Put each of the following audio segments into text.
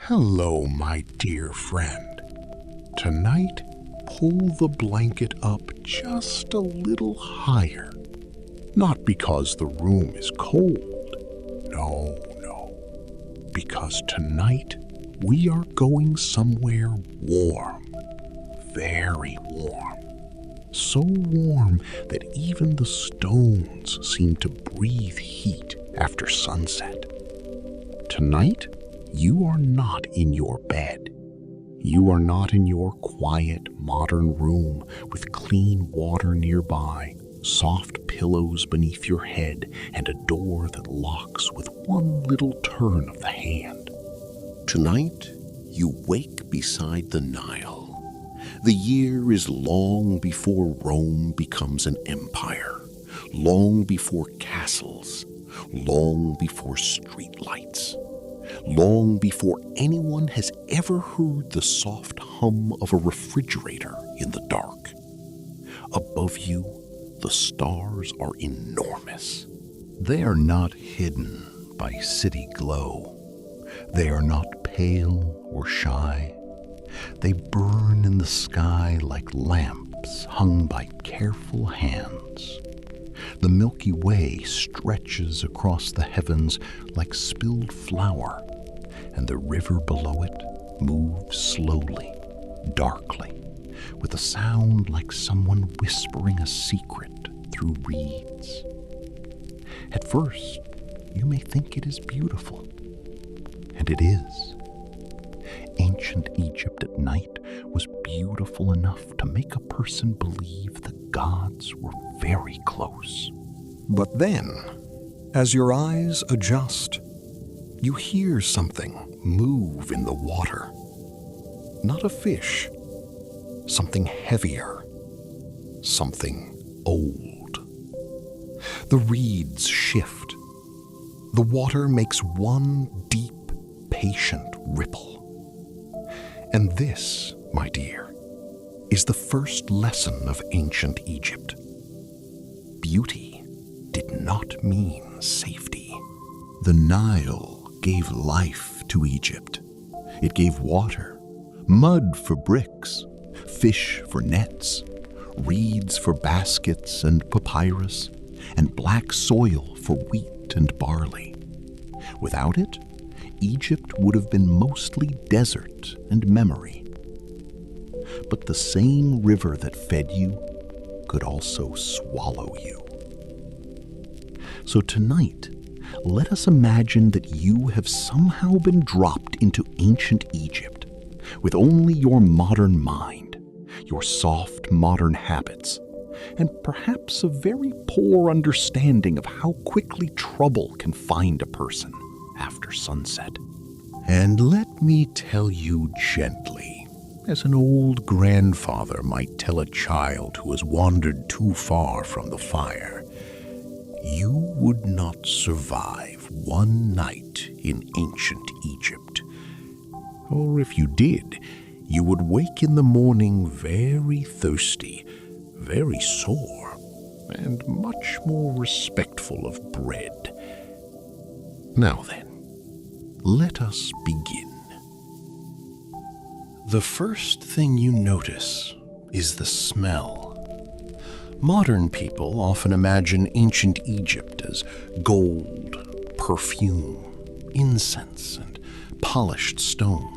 Hello, my dear friend. Tonight, pull the blanket up just a little higher. Not because the room is cold. No. Because tonight, we are going somewhere warm. Very warm. So warm that even the stones seem to breathe heat after sunset. Tonight, you are not in your bed. You are not in your quiet, modern room with clean water nearby, soft pillows beneath your head, and a door that locks with one little turn of the hand. Tonight, you wake beside the Nile. The year is long before Rome becomes an empire, long before castles, long before streetlights, long before anyone has ever heard the soft hum of a refrigerator in the dark. Above you, the stars are enormous. They are not hidden by city glow. They are not pale or shy. They burn in the sky like lamps hung by careful hands. The Milky Way stretches across the heavens like spilled flour, and the river below it moves slowly, darkly, with a sound like someone whispering a secret through reeds. At first, you may think it is beautiful, and it is. Ancient Egypt at night was beautiful enough to make a person believe the gods were very close. But then, as your eyes adjust, you hear something move in the water. Not a fish, something heavier, something old. The reeds shift. The water makes one deep, patient ripple. And this, my dear, is the first lesson of ancient Egypt. Beauty did not mean safety. The Nile gave life to Egypt. It gave water, mud for bricks, fish for nets, reeds for baskets and papyrus, and black soil for wheat and barley. Without it, Egypt would have been mostly desert and memory. But the same river that fed you could also swallow you. So tonight, let us imagine that you have somehow been dropped into ancient Egypt with only your modern mind, your soft modern habits, and perhaps a very poor understanding of how quickly trouble can find a person after sunset. And let me tell you gently, as an old grandfather might tell a child who has wandered too far from the fire, you would not survive one night in ancient Egypt. Or if you did, you would wake in the morning very thirsty, very sore, and much more respectful of bread. Now then, let us begin. The first thing you notice is the smell. Modern people often imagine ancient Egypt as gold, perfume, incense, and polished stone.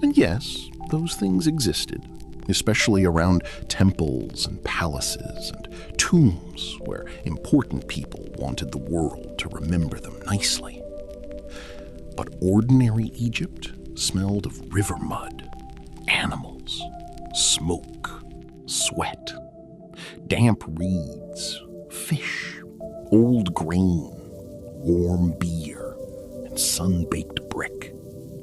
And yes, those things existed, especially around temples and palaces and tombs where important people wanted the world to remember them nicely. But ordinary Egypt smelled of river mud, animals, smoke, sweat, damp reeds, fish, old grain, warm beer, and sun-baked brick.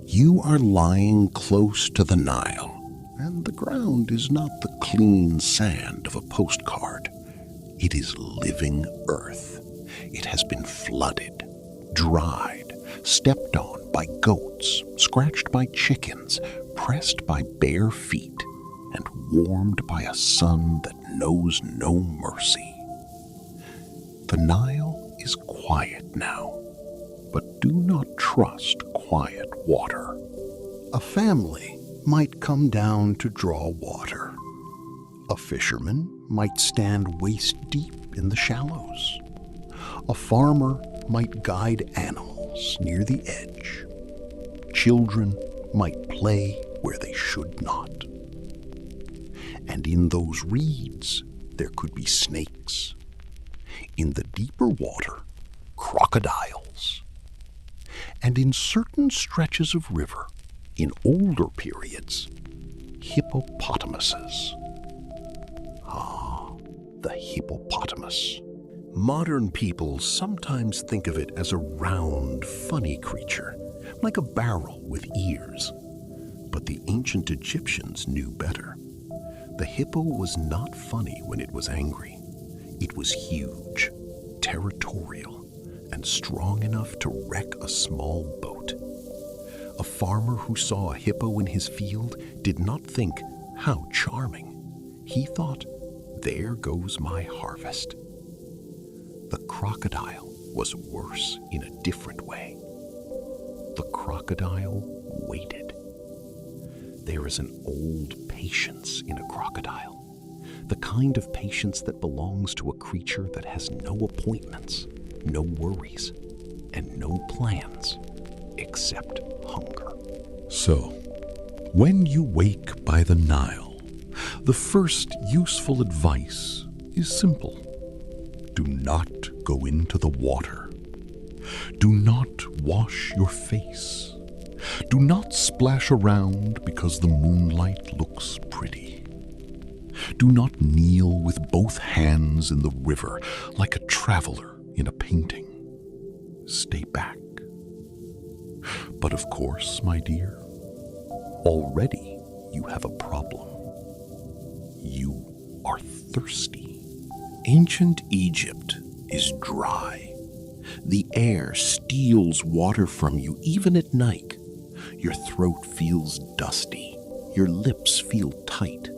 You are lying close to the Nile, and the ground is not the clean sand of a postcard. It is living earth. It has been flooded, dried, stepped on by goats, scratched by chickens, pressed by bare feet, and warmed by a sun that knows no mercy. The Nile is quiet now, but do not trust quiet water. A family might come down to draw water. A fisherman might stand waist deep in the shallows. A farmer might guide animals near the edge. Children might play where they should not. And in those reeds, there could be snakes. In the deeper water, crocodiles. And in certain stretches of river, in older periods, hippopotamuses. Ah, the hippopotamus. Modern people sometimes think of it as a round, funny creature, like a barrel with ears. But the ancient Egyptians knew better. The hippo was not funny when it was angry. It was huge, territorial, and strong enough to wreck a small boat. A farmer who saw a hippo in his field did not think, "How charming." He thought, "There goes my harvest." The crocodile was worse in a different way. The crocodile waited. There is an old patience in a crocodile, the kind of patience that belongs to a creature that has no appointments, no worries, and no plans except hunger. So, when you wake by the Nile, the first useful advice is simple. Do not go into the water. Do not wash your face. Do not splash around because the moonlight looks pretty. Do not kneel with both hands in the river like a traveler in a painting. Stay back. But of course, my dear, already you have a problem. You are thirsty. Ancient Egypt is dry. The air steals water from you even at night. Your throat feels dusty. Your lips feel tight.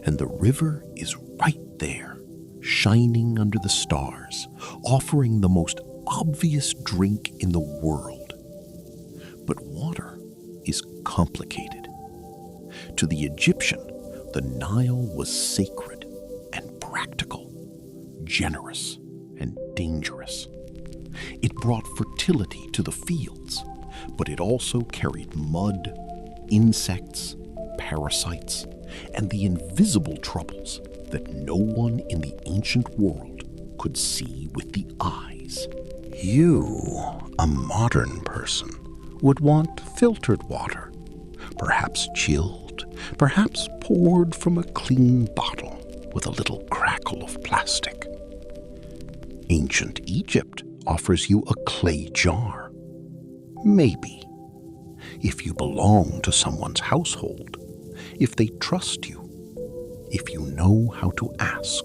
And the river is right there, shining under the stars, offering the most obvious drink in the world. But water is complicated. To the Egyptian, the Nile was sacred and practical, generous and dangerous. It brought fertility to the fields, but it also carried mud, insects, parasites, and the invisible troubles that no one in the ancient world could see with the eyes. You, a modern person, would want filtered water, perhaps chilled, perhaps poured from a clean bottle with a little crackle of plastic. Ancient Egypt offers you a clay jar. Maybe. If you belong to someone's household, if they trust you, if you know how to ask.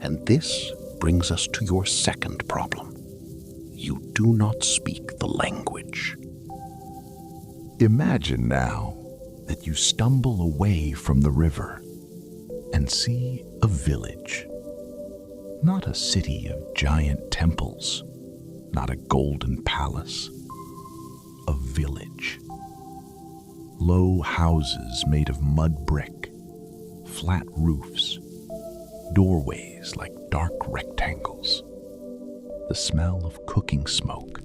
And this brings us to your second problem. You do not speak the language. Imagine now that you stumble away from the river and see a village. Not a city of giant temples, not a golden palace. A village. Low houses made of mud brick, flat roofs, doorways like dark rectangles. The smell of cooking smoke,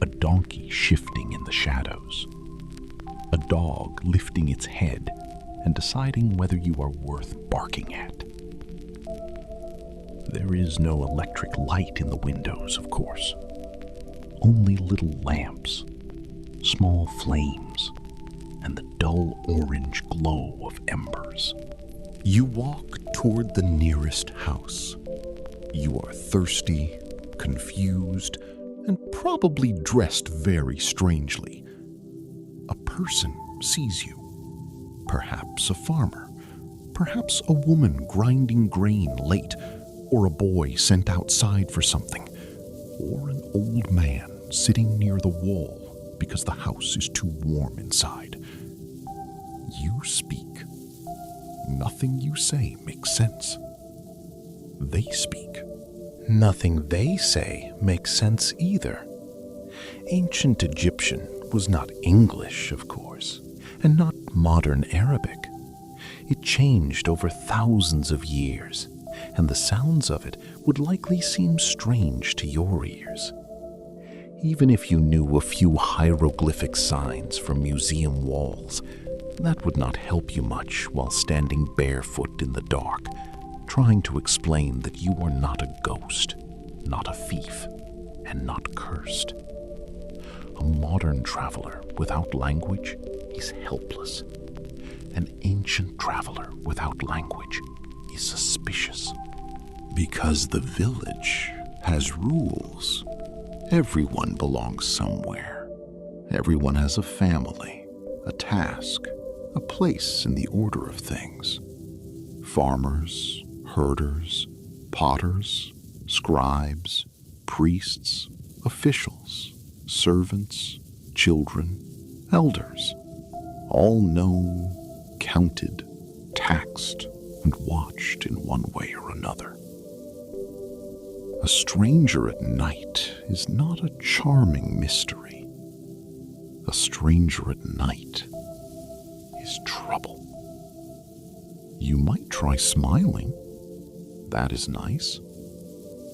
a donkey shifting in the shadows, a dog lifting its head and deciding whether you are worth barking at. There is no electric light in the windows, of course. Only little lamps, small flames, and the dull orange glow of embers. You walk toward the nearest house. You are thirsty, confused, and probably dressed very strangely. A person sees you. Perhaps a farmer. Perhaps a woman grinding grain late, or a boy sent outside for something, or an old man sitting near the wall because the house is too warm inside. You speak. Nothing you say makes sense. They speak. Nothing they say makes sense either. Ancient Egyptian was not English, of course, and not modern Arabic. It changed over thousands of years, and the sounds of it would likely seem strange to your ears. Even if you knew a few hieroglyphic signs from museum walls, that would not help you much while standing barefoot in the dark, trying to explain that you are not a ghost, not a thief, and not cursed. A modern traveler without language is helpless. An ancient traveler without language is suspicious. Because the village has rules. Everyone belongs somewhere. Everyone has a family, a task, a place in the order of things. Farmers, herders, potters, scribes, priests, officials, servants, children, elders, all known, counted, taxed, and watched in one way or another. A stranger at night is not a charming mystery. A stranger at night is trouble. You might try smiling. That is nice.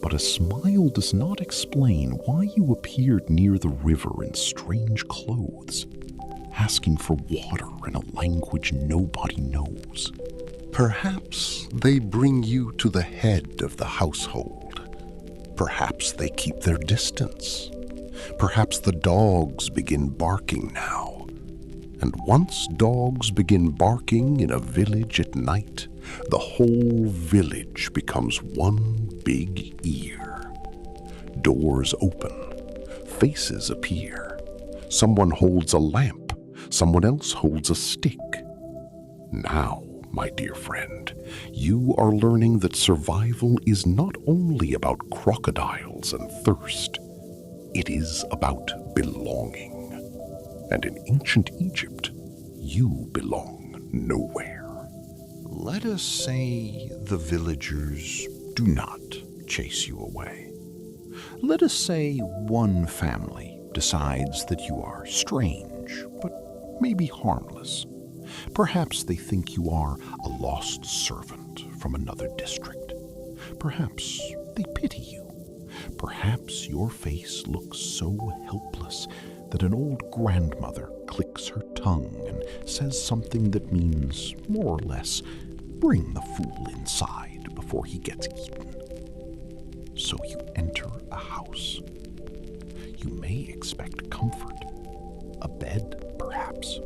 But a smile does not explain why you appeared near the river in strange clothes, asking for water in a language nobody knows. Perhaps they bring you to the head of the household. Perhaps they keep their distance. Perhaps the dogs begin barking now. And once dogs begin barking in a village at night, the whole village becomes one big ear. Doors open, faces appear. Someone holds a lamp, someone else holds a stick. Now, my dear friend, you are learning that survival is not only about crocodiles and thirst, it is about belonging. And in ancient Egypt, you belong nowhere. Let us say the villagers do not chase you away. Let us say one family decides that you are strange, but maybe harmless. Perhaps they think you are a lost servant from another district. Perhaps they pity you. Perhaps your face looks so helpless that an old grandmother clicks her tongue and says something that means, more or less, bring the fool inside before he gets eaten. So you enter a house. You may expect comfort. A bed, perhaps.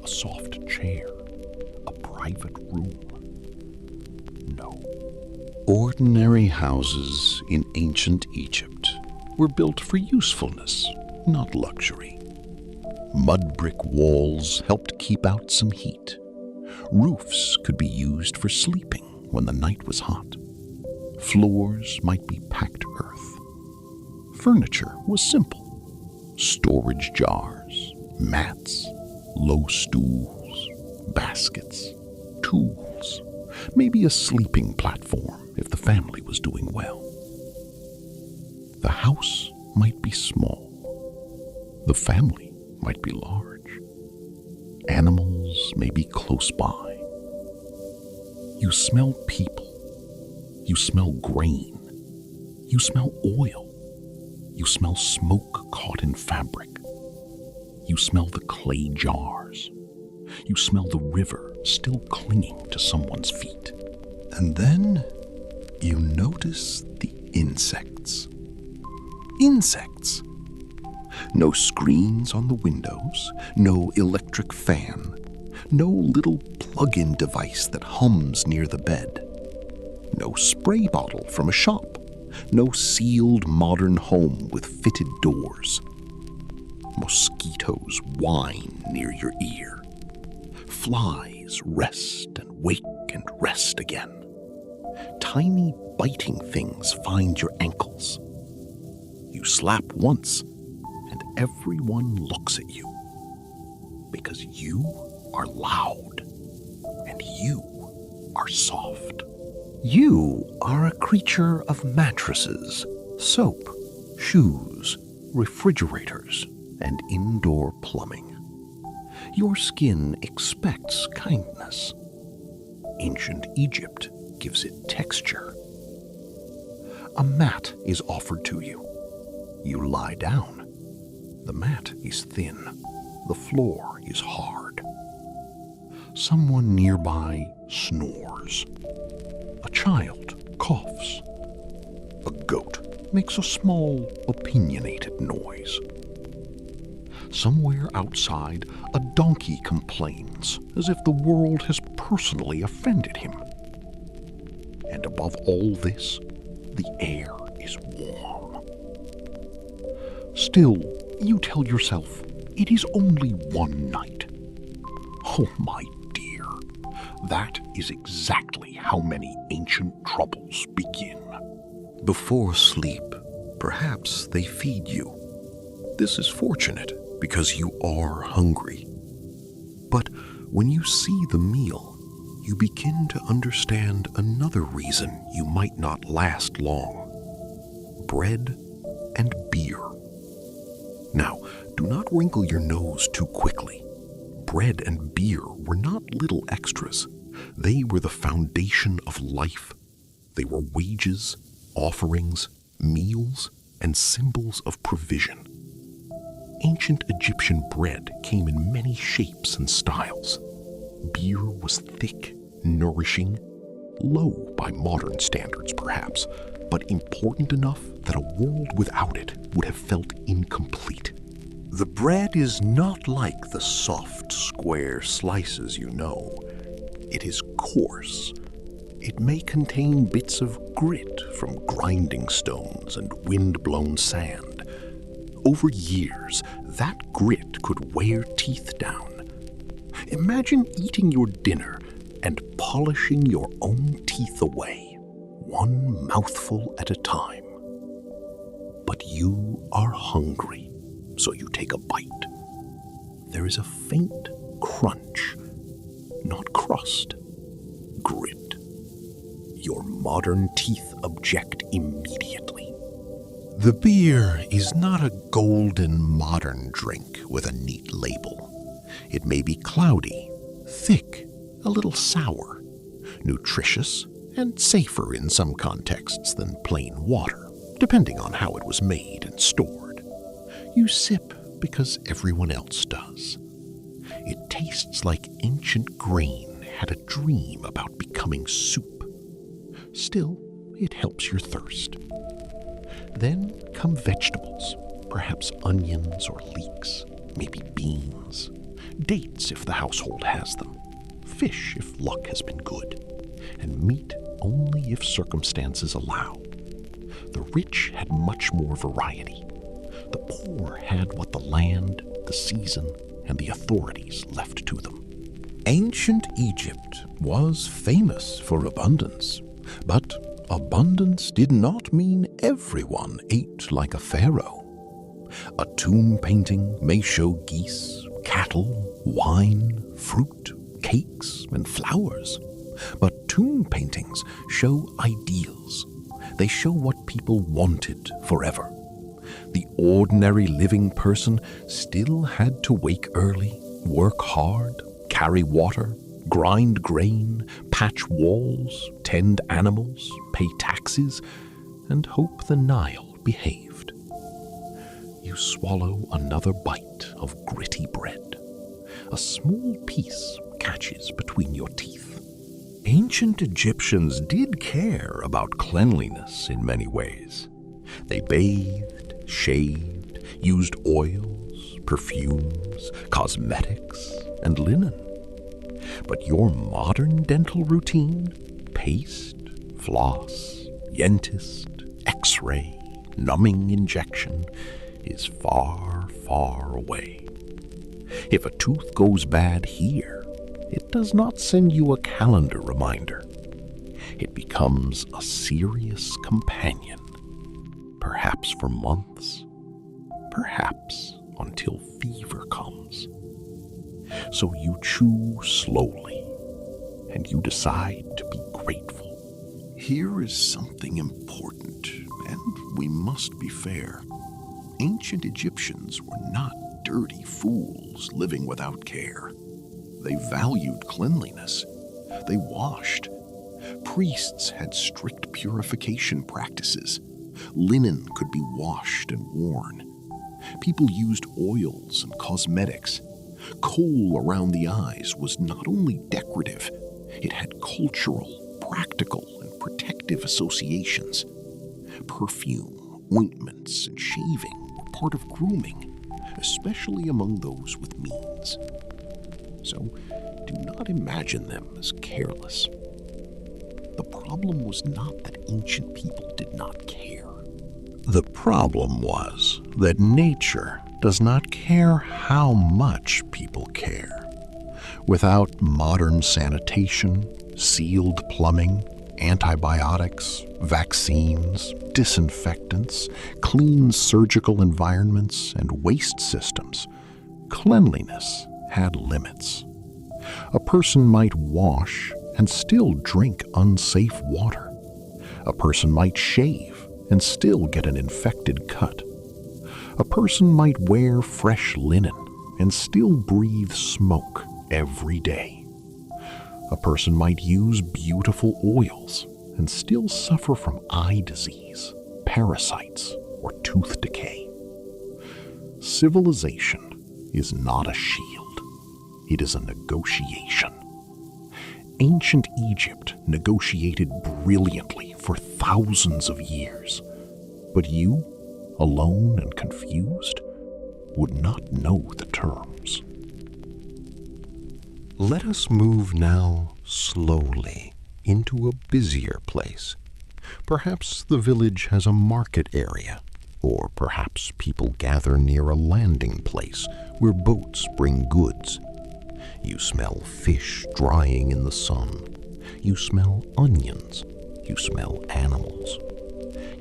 A soft chair. A private room. No. Ordinary houses in ancient Egypt were built for usefulness, not luxury. Mud brick walls helped keep out some heat. Roofs could be used for sleeping when the night was hot. Floors might be packed earth. Furniture was simple. Storage jars, mats, low stools, baskets, tools, maybe a sleeping platform if the family was doing well. The house might be small. The family might be large. Animals may be close by. You smell people. You smell grain. You smell oil. You smell smoke caught in fabric. You smell the clay jars. You smell the river still clinging to someone's feet. And then you notice the insects. Insects. No screens on the windows, no electric fan, no little plug-in device that hums near the bed, no spray bottle from a shop, no sealed modern home with fitted doors. Mosquitoes whine near your ear. Flies rest and wake and rest again. Tiny biting things find your ankles. You slap once, and everyone looks at you. Because you are loud, and you are soft. You are a creature of mattresses, soap, shoes, refrigerators, and indoor plumbing. Your skin expects kindness. Ancient Egypt gives it texture. A mat is offered to you. You lie down. The mat is thin. The floor is hard. Someone nearby snores. A child coughs. A goat makes a small, opinionated noise. Somewhere outside, a donkey complains as if the world has personally offended him. And above all this, the air is warm. Still, you tell yourself it is only one night. Oh, my dear, that is exactly how many ancient troubles begin. Before sleep, perhaps they feed you. This is fortunate because you are hungry. But when you see the meal, you begin to understand another reason you might not last long. Bread and beer. Now, do not wrinkle your nose too quickly. Bread and beer were not little extras. They were the foundation of life. They were wages, offerings, meals, and symbols of provision. Ancient Egyptian bread came in many shapes and styles. Beer was thick, nourishing, low by modern standards perhaps, but important enough that a world without it would have felt incomplete. The bread is not like the soft, square slices you know. It is coarse. It may contain bits of grit from grinding stones and wind-blown sand. Over years, that grit could wear teeth down. Imagine eating your dinner and polishing your own teeth away, one mouthful at a time. But you are hungry, so you take a bite. There is a faint crunch, not crust, grit. Your modern teeth object immediately. The beer is not a golden modern drink with a neat label. It may be cloudy, thick, a little sour, nutritious, and safer in some contexts than plain water, depending on how it was made and stored. You sip because everyone else does. It tastes like ancient grain had a dream about becoming soup. Still, it helps your thirst. Then come vegetables, perhaps onions or leeks, maybe beans, dates if the household has them, fish if luck has been good, and meat only if circumstances allow. The rich had much more variety. The poor had what the land, the season, and the authorities left to them. Ancient Egypt was famous for abundance, but abundance did not mean everyone ate like a pharaoh. A tomb painting may show geese, cattle, wine, fruit, cakes, and flowers. But tomb paintings show ideals. They show what people wanted forever. The ordinary living person still had to wake early, work hard, carry water, grind grain, patch walls, tend animals, pay taxes, and hope the Nile behaved. You swallow another bite of gritty bread. A small piece catches between your teeth. Ancient Egyptians did care about cleanliness in many ways. They bathed, shaved, used oils, perfumes, cosmetics, and linen. But your modern dental routine, paste, floss, dentist, x-ray, numbing injection, is far, far away. If a tooth goes bad here, it does not send you a calendar reminder. It becomes a serious companion, perhaps for months, perhaps until fever comes. So you chew slowly, and you decide to be grateful. Here is something important, and we must be fair. Ancient Egyptians were not dirty fools living without care. They valued cleanliness. They washed. Priests had strict purification practices. Linen could be washed and worn. People used oils and cosmetics. Kohl around the eyes was not only decorative, it had cultural, practical, and protective associations. Perfume, ointments, and shaving were part of grooming, especially among those with means. So do not imagine them as careless. The problem was not that ancient people did not care. The problem was that nature does not care how much people care. Without modern sanitation, sealed plumbing, antibiotics, vaccines, disinfectants, clean surgical environments, and waste systems, cleanliness had limits. A person might wash and still drink unsafe water. A person might shave and still get an infected cut. A person might wear fresh linen and still breathe smoke every day. A person might use beautiful oils and still suffer from eye disease, parasites, or tooth decay. Civilization is not a shield. It is a negotiation. Ancient Egypt negotiated brilliantly for thousands of years, but you, alone and confused, would not know the terms. Let us move now slowly into a busier place. Perhaps the village has a market area, or perhaps people gather near a landing place where boats bring goods. You smell fish drying in the sun. You smell onions. You smell animals.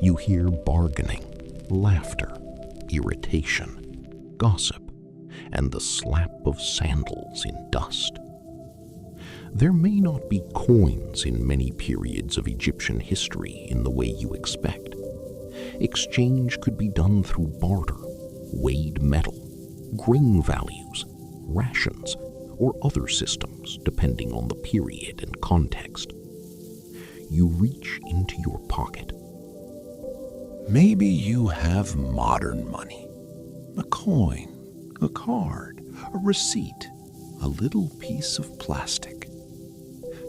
You hear bargaining, laughter, irritation, gossip, and the slap of sandals in dust. There may not be coins in many periods of Egyptian history in the way you expect. Exchange could be done through barter, weighed metal, grain values, rations, or other systems depending on the period and context. You reach into your pocket. Maybe you have modern money. A coin, a card, a receipt, a little piece of plastic.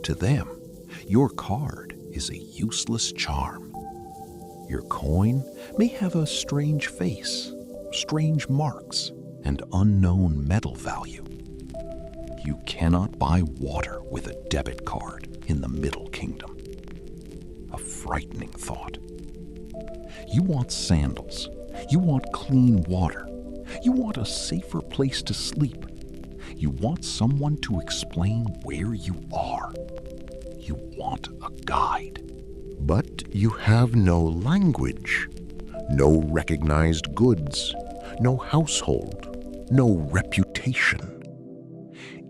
To them, your card is a useless charm. Your coin may have a strange face, strange marks, and unknown metal value. You cannot buy water with a debit card in the Middle Kingdom. A frightening thought. You want sandals. You want clean water. You want a safer place to sleep. You want someone to explain where you are. You want a guide. But you have no language, no recognized goods, no household, no reputation.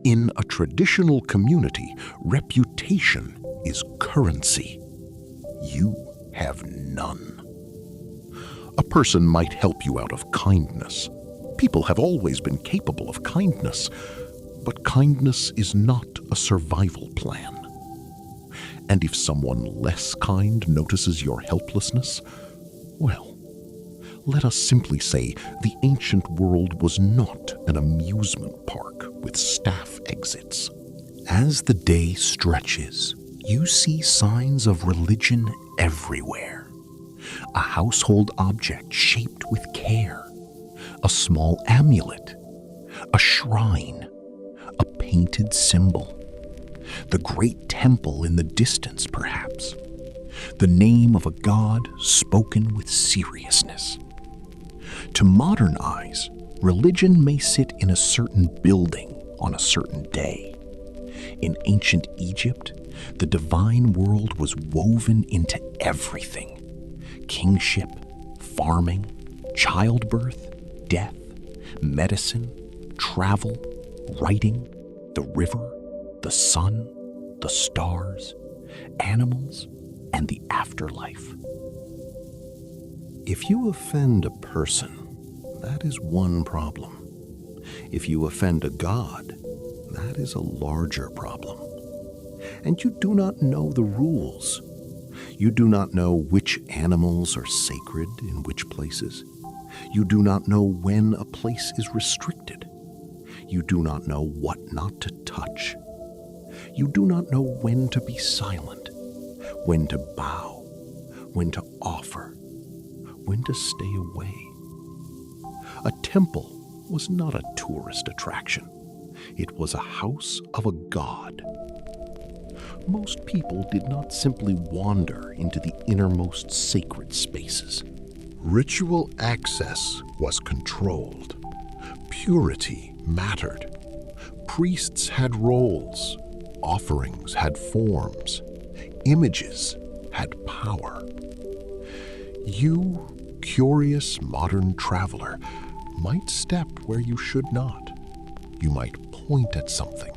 In a traditional community, reputation is currency. You have none. A person might help you out of kindness. People have always been capable of kindness, but kindness is not a survival plan. And if someone less kind notices your helplessness, well, let us simply say the ancient world was not an amusement park with staff exits. As the day stretches, you see signs of religion everywhere. A household object shaped with care, a small amulet, a shrine, a painted symbol, the great temple in the distance perhaps, the name of a god spoken with seriousness. To modern eyes, religion may sit in a certain building on a certain day. In ancient Egypt, the divine world was woven into everything. Kingship, farming, childbirth, death, medicine, travel, writing, the river, the sun, the stars, animals, and the afterlife. If you offend a person, that is one problem. If you offend a god, that is a larger problem. And you do not know the rules. You do not know which animals are sacred in which places. You do not know when a place is restricted. You do not know what not to touch. You do not know when to be silent, when to bow, when to offer, when to stay away. A temple was not a tourist attraction. It was a house of a god. Most people did not simply wander into the innermost sacred spaces. Ritual access was controlled. Purity mattered. Priests had roles. Offerings had forms. Images had power. You, curious modern traveler, might step where you should not. You might point at something.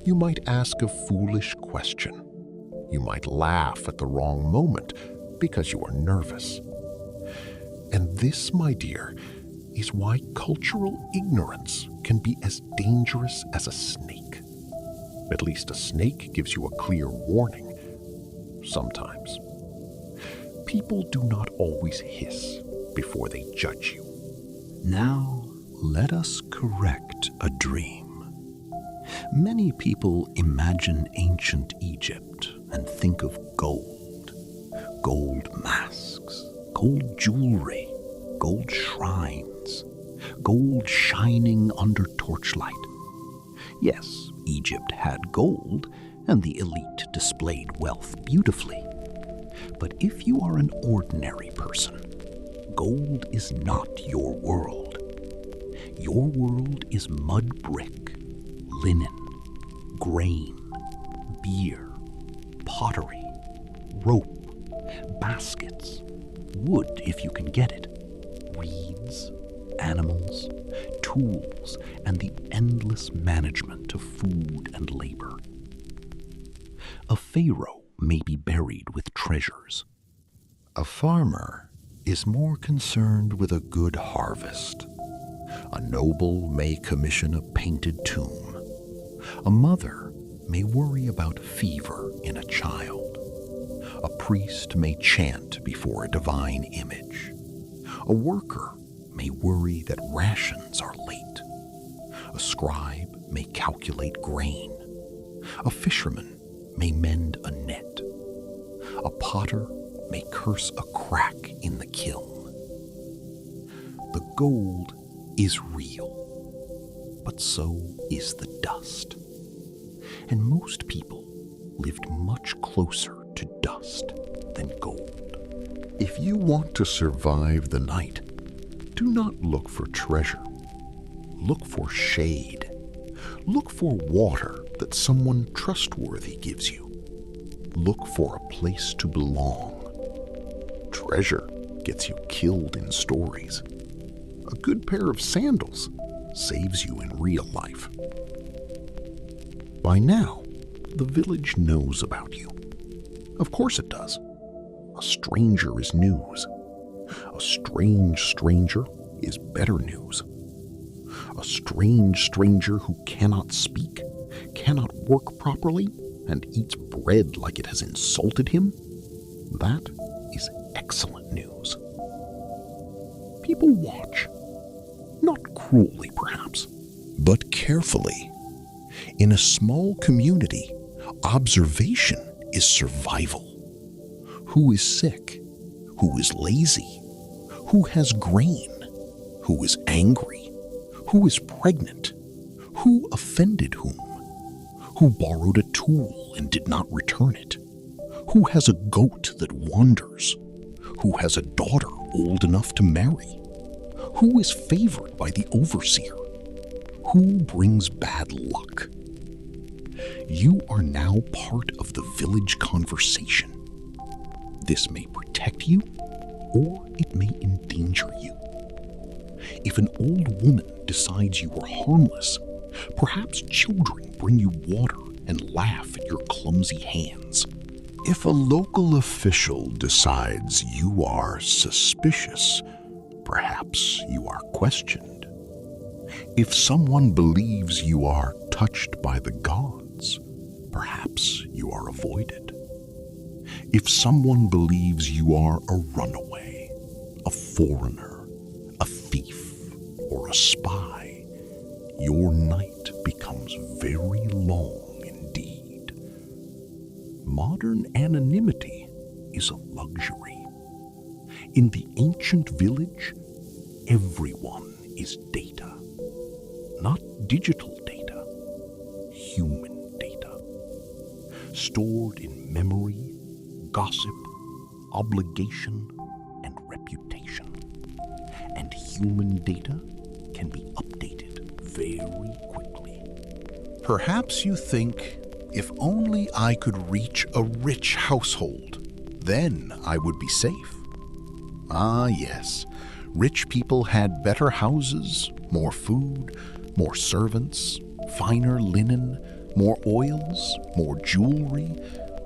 You might ask a foolish question. You might laugh at the wrong moment because you are nervous. And this, my dear, is why cultural ignorance can be as dangerous as a snake. At least a snake gives you a clear warning. Sometimes. People do not always hiss before they judge you. Now, let us correct a dream. Many people imagine ancient Egypt and think of gold. Gold masks, gold jewelry, gold shrines, gold shining under torchlight. Yes, Egypt had gold, and the elite displayed wealth beautifully. But if you are an ordinary person, gold is not your world. Your world is mud brick, linen, grain, beer, pottery, rope, baskets, wood if you can get it, reeds, animals, tools, and the endless management of food and labor. A pharaoh may be buried with treasures. A farmer is more concerned with a good harvest. A noble may commission a painted tomb. A mother may worry about fever in a child. A priest may chant before a divine image. A worker may worry that rations are late. A scribe may calculate grain. A fisherman may mend a net. A potter may curse a crack in the kiln. The gold is real, but so is the dust. And most people lived much closer to dust than gold. If you want to survive the night, do not look for treasure. Look for shade. Look for water that someone trustworthy gives you. Look for a place to belong. Treasure gets you killed in stories. A good pair of sandals saves you in real life. By now, the village knows about you. Of course it does. A stranger is news. A strange stranger is better news. A strange stranger who cannot speak, cannot work properly, and eats bread like it has insulted him, that is excellent news. People watch. Not cruelly, perhaps, but carefully. In a small community, observation is survival. Who is sick? Who is lazy? Who has grain? Who is angry? Who is pregnant? Who offended whom? Who borrowed a tool and did not return it? Who has a goat that wanders? Who has a daughter old enough to marry? Who is favored by the overseer? Who brings bad luck? You are now part of the village conversation. This may protect you, or it may endanger you. If an old woman decides you are harmless, perhaps children bring you water and laugh at your clumsy hands. If a local official decides you are suspicious, perhaps you are questioned. If someone believes you are touched by the gods, perhaps you are avoided. If someone believes you are a runaway, a foreigner, a thief, or a spy, your night becomes very long indeed. Modern anonymity is a luxury. In the ancient village, everyone is data. Not digital data, human data. Stored in memory, gossip, obligation, and reputation. And human data can be updated very quickly. Perhaps you think, if only I could reach a rich household, then I would be safe. Ah, yes. Rich people had better houses, more food, more servants, finer linen, more oils, more jewelry,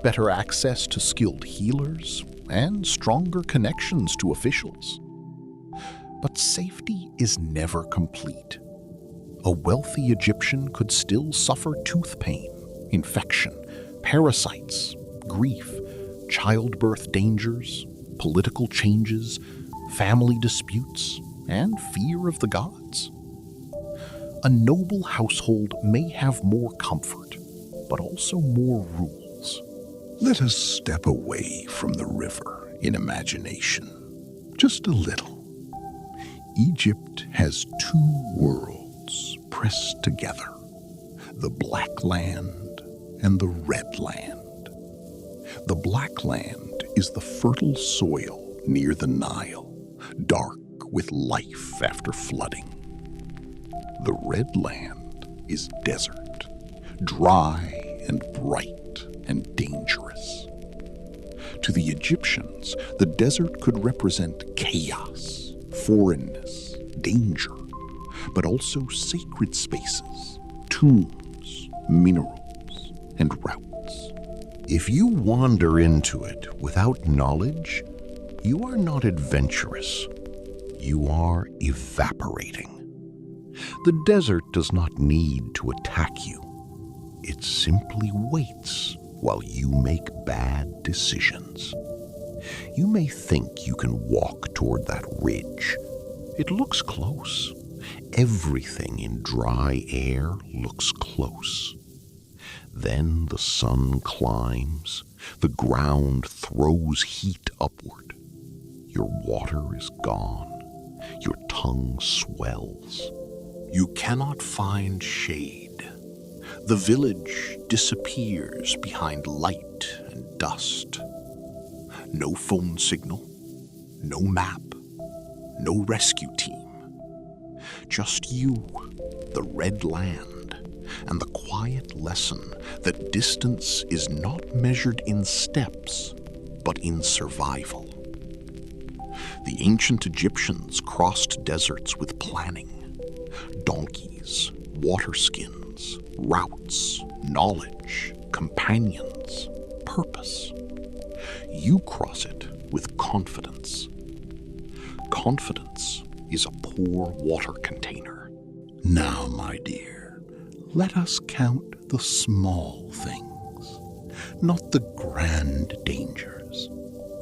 better access to skilled healers, and stronger connections to officials. But safety is never complete. A wealthy Egyptian could still suffer tooth pain, infection, parasites, grief, childbirth dangers, political changes, family disputes, and fear of the gods. A noble household may have more comfort, but also more rules. Let us step away from the river in imagination, just a little. Egypt has two worlds pressed together, the Black Land and the Red Land. The Black Land is the fertile soil near the Nile, dark with life after flooding. The Red Land is desert, dry and bright and dangerous. To the Egyptians, the desert could represent chaos, foreignness, danger, but also sacred spaces, tombs, minerals, and routes. If you wander into it without knowledge, you are not adventurous. You are evaporating. The desert does not need to attack you. It simply waits while you make bad decisions. You may think you can walk toward that ridge. It looks close. Everything in dry air looks close. Then the sun climbs, the ground throws heat upward. Your water is gone, your tongue swells. You cannot find shade. The village disappears behind light and dust. No phone signal, no map, no rescue team. Just you, the Red Land, and the quiet lesson that distance is not measured in steps, but in survival. The ancient Egyptians crossed deserts with planning. Donkeys, water skins, routes, knowledge, companions, purpose. You cross it with confidence. Confidence is a poor water container. Now, my dear, let us count the small things, not the grand dangers,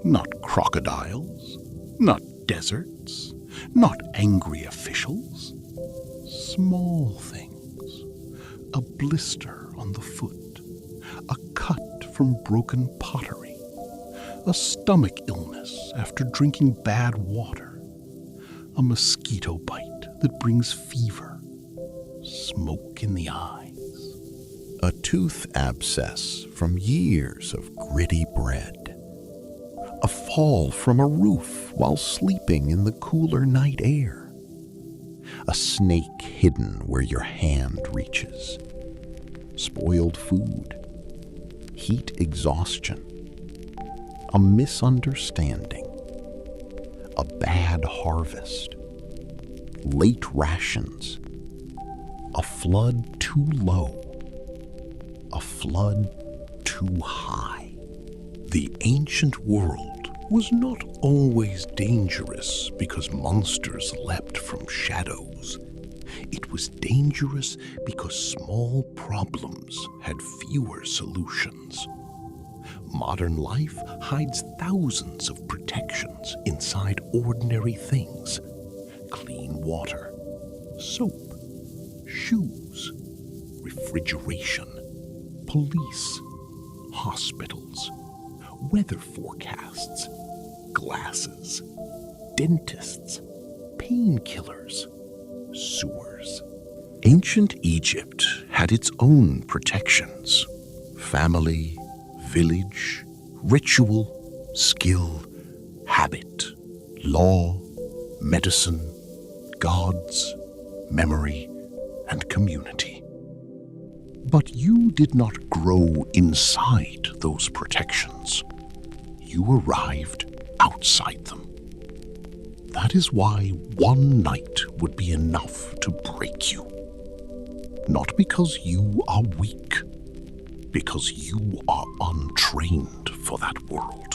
not crocodiles, not deserts, not angry officials. Small things, a blister on the foot, a cut from broken pottery, a stomach illness after drinking bad water, a mosquito bite that brings fever, smoke in the eyes, A tooth abscess from years of gritty bread, a fall from a roof while sleeping in the cooler night air, a snake hidden where your hand reaches, spoiled food, heat exhaustion, a misunderstanding, a bad harvest, late rations, a flood too low, a flood too high. The ancient world was not always dangerous because monsters leapt from shadows. It was dangerous because small problems had fewer solutions. Modern life hides thousands of protections inside ordinary things. Clean water, soap, shoes, refrigeration, police, hospitals, weather forecasts, glasses, dentists, painkillers, sewers. Ancient Egypt had its own protections: family, village, ritual, skill, habit, law, medicine, gods, memory, and community. But you did not grow inside those protections. You arrived outside them. That is why one night would be enough to break you. Not because you are weak, because you are untrained for that world.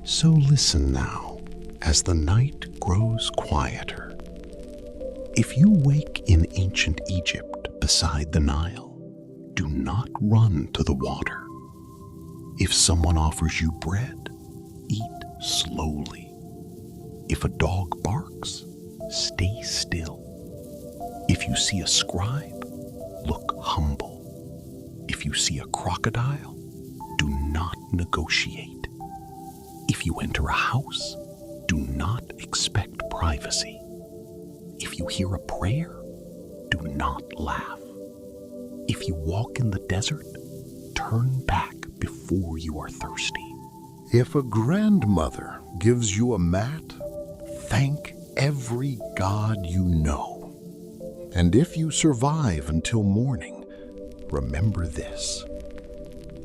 So listen now, as the night grows quieter. If you wake in ancient Egypt beside the Nile, do not run to the water. If someone offers you bread, eat slowly. If a dog barks, stay still. If you see a scribe, look humble. If you see a crocodile, do not negotiate. If you enter a house, do not expect privacy. If you hear a prayer, do not laugh. If you walk in the desert, turn back before you are thirsty. If a grandmother gives you a mat, thank every god you know. And if you survive until morning, remember this: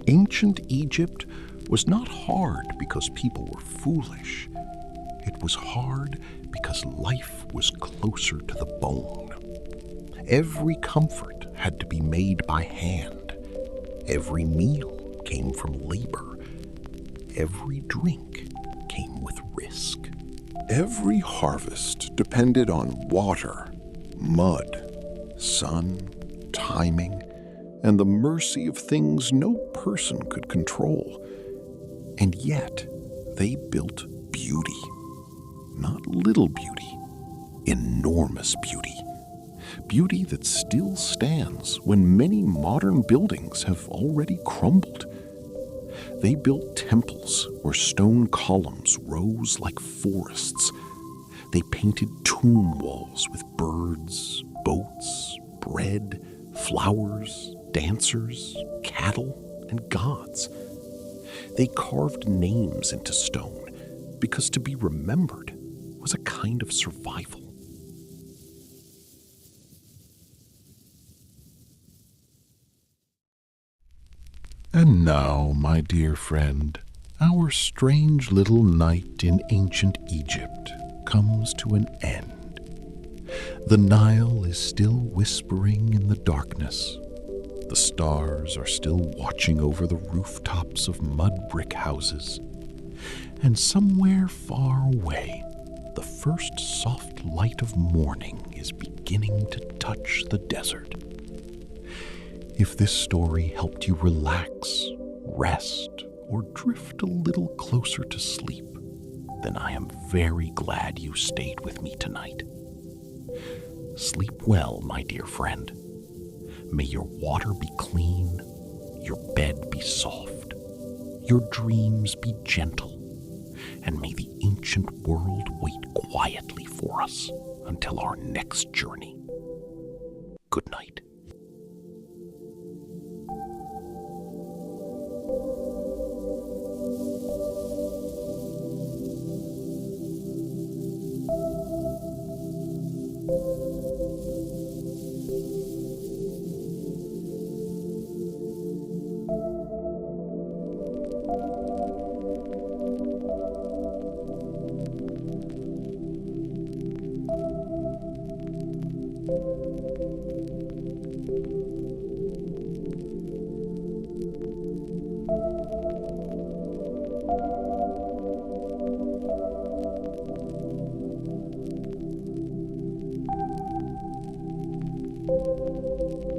ancient Egypt was not hard because people were foolish. It was hard because life was closer to the bone. Every comfort had to be made by hand. Every meal came from labor. Every drink came with risk. Every harvest depended on water, mud, sun, timing, and the mercy of things no person could control. And yet, they built beauty. Not little beauty, enormous beauty. Beauty that still stands when many modern buildings have already crumbled. They built temples where stone columns rose like forests. They painted tomb walls with birds, boats, bread, flowers, dancers, cattle, and gods. They carved names into stone because to be remembered was a kind of survival. And now, my dear friend, our strange little night in ancient Egypt comes to an end. The Nile is still whispering in the darkness. The stars are still watching over the rooftops of mud brick houses. And somewhere far away, the first soft light of morning is beginning to touch the desert. If this story helped you relax, rest, or drift a little closer to sleep, then I am very glad you stayed with me tonight. Sleep well, my dear friend. May your water be clean, your bed be soft, your dreams be gentle, and may the ancient world wait quietly for us until our next journey. Good night. you.